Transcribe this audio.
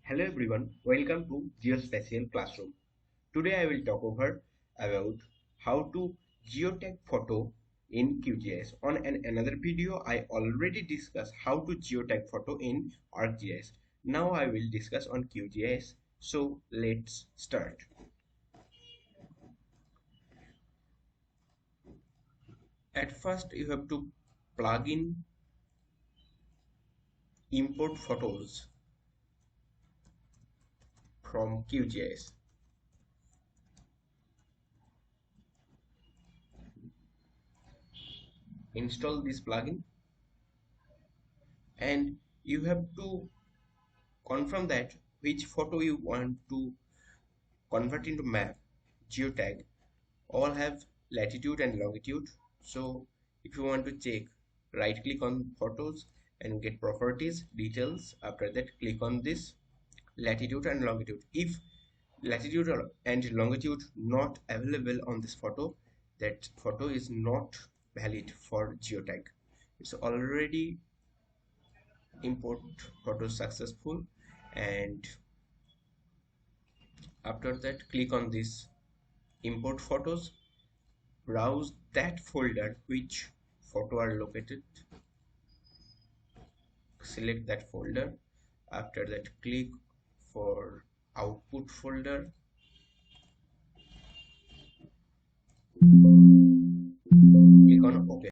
Hello everyone, welcome to Geospatial Classroom. Today I will talk over about how to geotag photo in QGIS. On another video I already discussed how to geotag photo in ArcGIS. Now I will discuss on QGIS. So let's start. At first you have to plug in import photos from QGIS. Install this plugin and you have to confirm that which photo you want to convert into map. Geotag all have latitude and longitude, so if you want to check, right click on photos and get properties details. After that click on this latitude and longitude. If latitude and longitude not available on this photo, that photo is not valid for geotag. It's already import photo successful, and after that click on this import photos, browse that folder which photo are located, select that folder. After that click for output folder, click on OK.